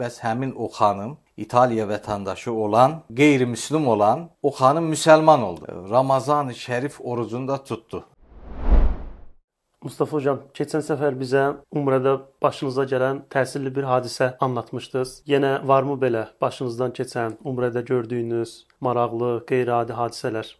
bəs həmin o xanım İtaliya vətəndaşı olan, qeyri-müslim olan o xanım müsəlman oldu. Ramazan-ı Şərif orucunu da tutdu. Mustafa hocam, keçən səfər bizə Umrədə başınıza gələn təsirli bir hadisə anlatmışdınız. Yenə varmı belə başınızdan keçən, Umrədə gördüyünüz maraqlı, qeyri-adi hadisələr?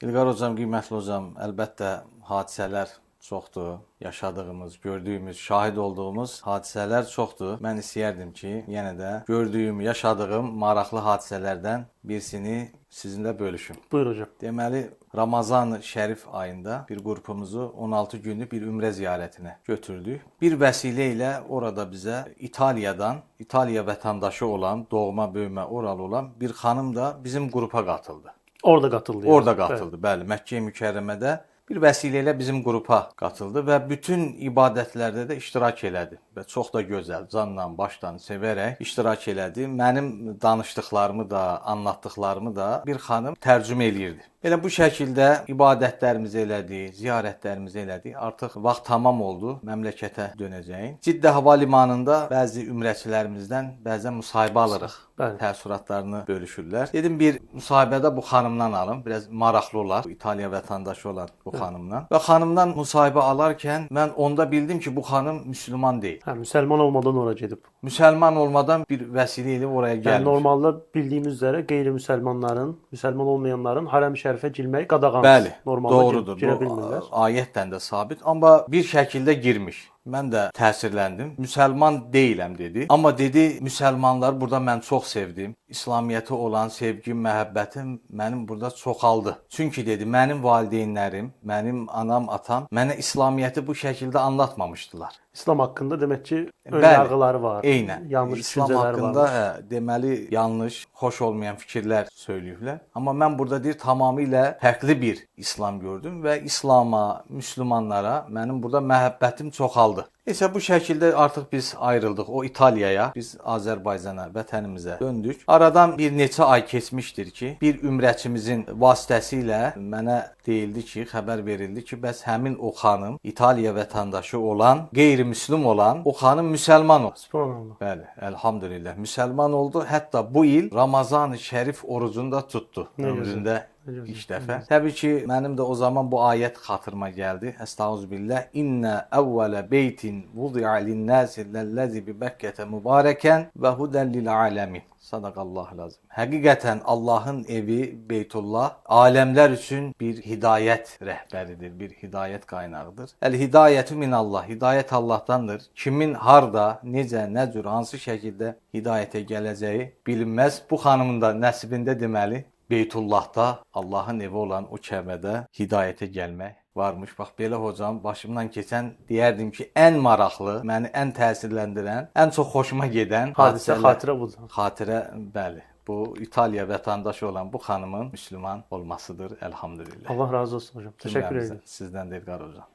İlqar hocam, qiymətli hocam, əlbəttə hadisələr çoxdur. Yaşadığımız, gördüyümüz, şahid olduğumuz hadisələr çoxdur. Mən istəyərdim ki, yenə də gördüyüm, yaşadığım maraqlı hadisələrdən birisini sizinlə bölüşüm. Buyur hocam. Deməli, Ramazan-ı Şərif ayında bir qrupumuzu 16 günlük bir ümrə ziyarətinə götürdük. Bir vəsilə ilə orada bizə İtaliyadan, İtaliya vətəndaşı olan, doğma böyümə oralı olan bir xanım da bizim qrupa qatıldı. Orada qatıldı. Orada qatıldı, bəli. Məkkə-i Mükərrəmədə bir vəsilə ilə bizim qrupa qatıldı və bütün ibadətlərdə də iştirak elədi. Və çox da gözəl, canla, başdan sevərək iştirak elədi. Mənim danışdıqlarımı da, anlatdıqlarımı da bir xanım tərcümə eləyirdi. Elə bu şəkildə ibadətlərimizi elədi, ziyarətlərimizi elədi. Artıq vaxt tamam oldu, məmləkətə dönəcəyin. Ciddə hava limanında bəzi ümrəçilərimizdən bəzən müsahibə alırıq. Bəli. Təəssüratlarını bölüşürlər. Dedim bir müsahibədə bu xanımdan alım, biraz maraqlı olar. Bu İtaliya vətəndaşı olan bu xanımdan. Və xanımdan müsahibə alarkən mən onda bildim ki, bu xanım müsəlman deyil. Hə, müsəlman olmadan ora gedib. Müsəlman olmadan bir vəsilə ilə oraya gəlmiş. Yəni normalda bildiyimiz üzrə qeyri-müsəlmanların, müsəlman olmayanların Harəm-i Şərifə girməyi qadağandır. Bəli, Normalda doğrudur. girə Bu bilmirlər. ayətdən də sabit, amma bir şəkildə girmiş. Mən də təsirləndim. Müsəlman deyiləm dedi. Amma dedi, müsəlmanlar burada mən çox sevdim. İslamiyyətə olan sevgim, məhəbbətim mənim burada çoxaldı. Çünki dedi, mənim valideynlərim, mənim anam, atam mənə İslamiyyəti bu şəkildə anlatmamışdılar. İslam haqqında demək ki, ön Bəli, yarğıları var. Eynən. Yanlış İslam düşüncələr haqqında var. deməli yanlış, xoş olmayan fikirlər söyləyiblər. Amma mən burada deyir tamamilə fərqli bir İslam gördüm və İslama, müsəlmanlara mənim burada məhəbbətim çoxaldı. Isə bu şəkildə artıq biz ayrıldıq. O İtaliyaya, biz Azərbaycana, vətənimizə döndük. Aradan bir neçə ay keçmişdir ki, bir ümrəçimizin vasitəsilə mənə deyildi ki, xəbər verildi ki, bəs həmin o xanım İtaliya vətəndaşı olan, qeyri-müslim olan o xanım müsəlman oldu. Subhanallah. Bəli, elhamdülillah. Müsəlman oldu. Hətta bu il Ramazan-ı Şərif orucunu da tutdu ömründə. İlk dəfə. Təbii ki, mənim də o zaman bu ayət xatırıma gəldi. Estağfirullah. İnne evvele beytin vudi'a lin-nasi allazi bi Bəkkətə mübarəkən və huden lil-alamin. Sadaqallahul azim. Həqiqətən Allahın evi Beytullah aləmlər üçün bir hidayət rəhbəridir, bir hidayət qaynağıdır. El-hidayətu minallah. Hidayət Allahdandır. Kimin harda, necə, nə cür, hansı şəkildə hidayətə gələcəyi bilinməz. Bu xanımın da nəsibində deməli Beytullahda, Allahın evi olan o Kəbədə hidayətə gəlmək varmış. Bax, belə hocam, başımdan keçən deyərdim ki, ən maraqlı, məni ən təsirləndirən, ən çox xoşuma gedən Hadisə, xatirə budur. Xatirə, bəli. Bu İtaliya vətəndaşı olan bu xanımın müsəlman olmasıdır, elhamdülillah. Allah razı olsun hocam. Təşəkkür ederim. Sizdən də İlqar hocam.